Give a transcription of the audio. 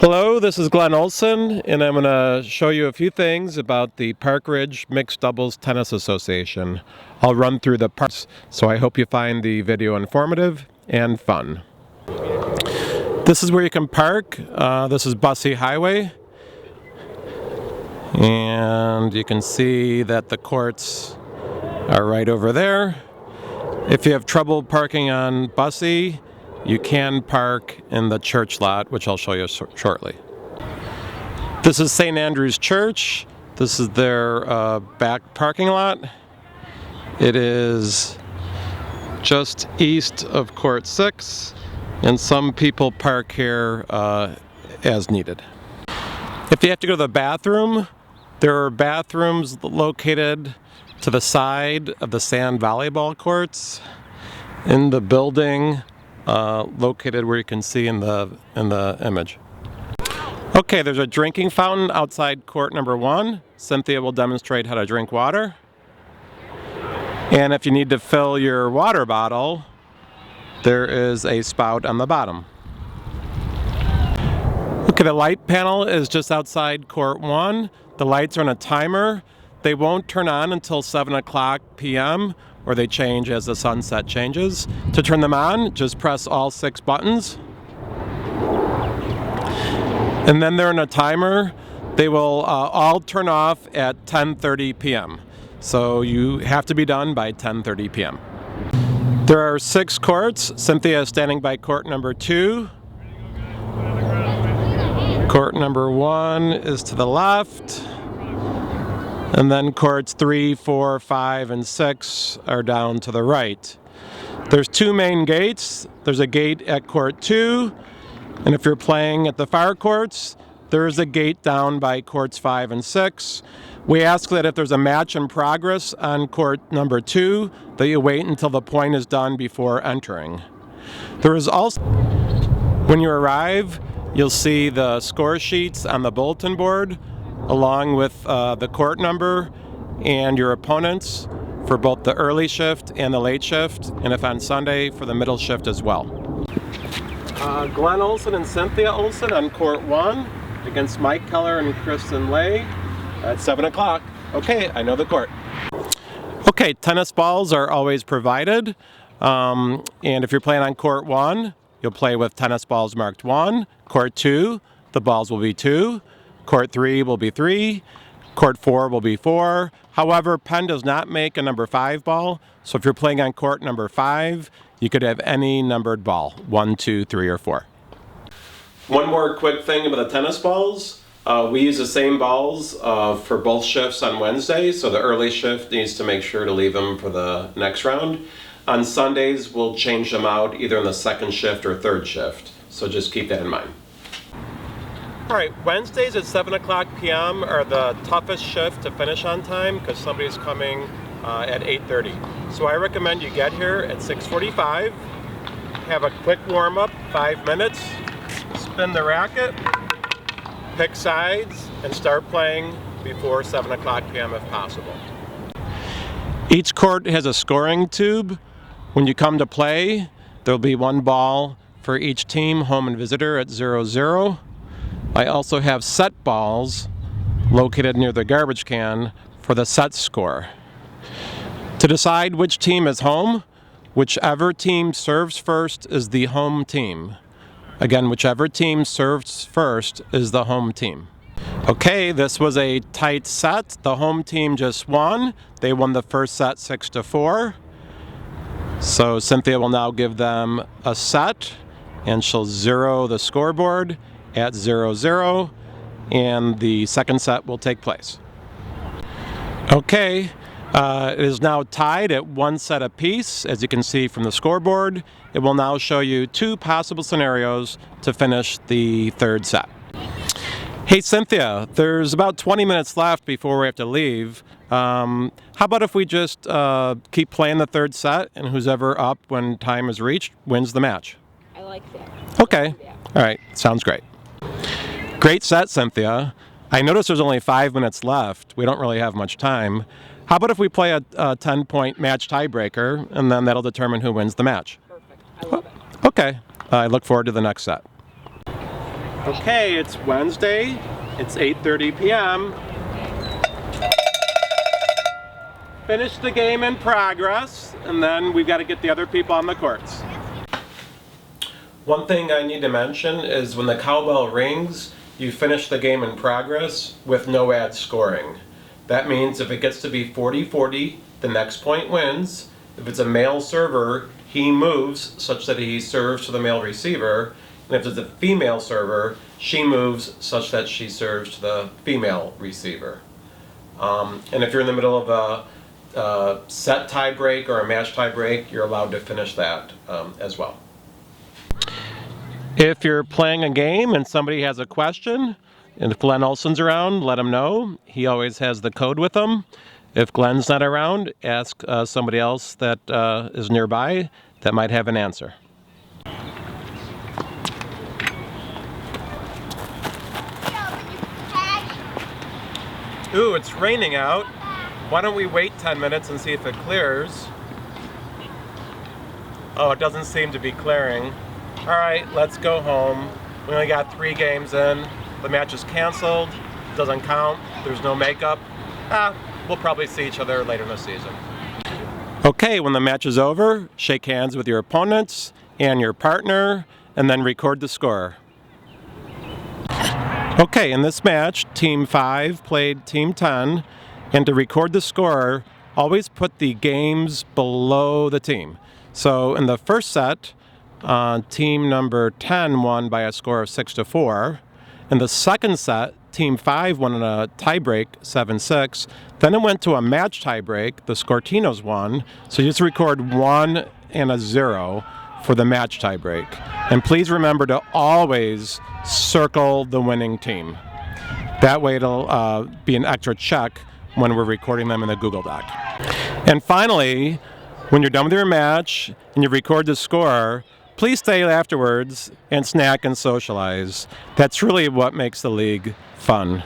Hello, this is Glenn Olson, and I'm going to show you a few things about the Park Ridge Mixed Doubles Tennis Association. I'll run through the parts, so I hope you find the video informative and fun. This is where you can park. This is Bussey Highway, and you can see that the courts are right over there. If you have trouble parking on Bussey, you can park in the church lot, which I'll show you shortly. This is St. Andrew's Church. This is their back parking lot. It is just east of Court 6, and some people park here as needed. If you have to go to the bathroom, there are bathrooms located to the side of the sand volleyball courts in the building located where you can see in the image. Okay, there's a drinking fountain outside court number 1. Cynthia will demonstrate how to drink water. And if you need to fill your water bottle, there is a spout on the bottom. Okay, the light panel is just outside court 1. The lights are on a timer. They won't turn on until 7 o'clock p.m. or they change as the sunset changes. To turn them on, just press all 6 buttons. And then they're on a timer. They will all turn off at 10:30 p.m. So you have to be done by 10:30 p.m. There are 6 courts. Cynthia is standing by court number 2. Court number 1 is to the left. And then courts 3, 4, 5, and 6 are down to the right. There's 2 main gates. There's a gate at court 2, and if you're playing at the far courts, there is a gate down by courts 5 and 6. We ask that if there's a match in progress on court number 2, that you wait until the point is done before entering. There is also, when you arrive, you'll see the score sheets on the bulletin board, along with the court number and your opponents for both the early shift and the late shift, and if on Sunday, for the middle shift as well. Glenn Olson and Cynthia Olson on court 1 against Mike Keller and Kristen Lay at 7 o'clock. Okay, I know the court. Okay, tennis balls are always provided, and if you're playing on court 1, you'll play with tennis balls marked 1. Court 2, the balls will be 2. Court 3 will be 3. Court 4 will be 4. However, Penn does not make a number 5 ball, so if you're playing on court number 5, you could have any numbered ball, 1, 2, 3, or 4. One more quick thing about the tennis balls. We use the same balls for both shifts on Wednesday, so the early shift needs to make sure to leave them for the next round. On Sundays, we'll change them out either in the second shift or third shift, so just keep that in mind. All right, Wednesdays at 7 o'clock p.m. are the toughest shift to finish on time because somebody's coming at 8:30. So I recommend you get here at 6:45, have a quick warm-up, 5 minutes, spin the racket, pick sides, and start playing before 7 o'clock p.m. if possible. Each court has a scoring tube. When you come to play, there'll be 1 ball for each team, home and visitor, at 0-0. I also have set balls located near the garbage can for the set score. To decide which team is home, whichever team serves first is the home team. Again, whichever team serves first is the home team. Okay, this was a tight set. The home team just won. They won the first set 6-4. So Cynthia will now give them a set, and she'll zero the scoreboard at 0-0, and the second set will take place. Okay, it is now tied at 1 set apiece. As you can see from the scoreboard, it will now show you 2 possible scenarios to finish the third set. Hey Cynthia, there's about 20 minutes left before we have to leave. How about if we just keep playing the third set, and who's ever up when time is reached wins the match? I like that. Okay, all right, sounds great. Great set, Cynthia. I notice there's only 5 minutes left. We don't really have much time. How about if we play a 10-point match tiebreaker, and then that'll determine who wins the match? Perfect. I love it. Okay. I look forward to the next set. Okay, it's Wednesday. It's 8:30 p.m. Finish the game in progress, and then we've got to get the other people on the courts. One thing I need to mention is when the cowbell rings, you finish the game in progress with no ad scoring. That means if it gets to be 40-40, the next point wins. If it's a male server, he moves such that he serves to the male receiver. And if it's a female server, she moves such that she serves to the female receiver. And if you're in the middle of a set tie break or a match tie break, you're allowed to finish that as well. If you're playing a game and somebody has a question, and if Glenn Olson's around, let him know. He always has the code with him. If Glenn's not around, ask somebody else that is nearby that might have an answer. Ooh, it's raining out. Why don't we wait 10 minutes and see if it clears? Oh, it doesn't seem to be clearing. All right, let's go home. We only got 3 games in. The match is canceled. Doesn't count. There's no makeup. We'll probably see each other later in the season. Okay, when the match is over, shake hands with your opponents and your partner, and then record the score. Okay, in this match, Team 5 played Team 10, and to record the score, always put the games below the team. So in the first set, team number 10 won by a score of 6-4. In the second set, Team 5 won in a tiebreak, 7-6. Then it went to a match tiebreak. The Scortinos won. So you just record 1 and a 0 for the match tiebreak. And please remember to always circle the winning team. That way it'll be an extra check when we're recording them in the Google Doc. And finally, when you're done with your match and you record the score, please stay afterwards and snack and socialize. That's really what makes the league fun.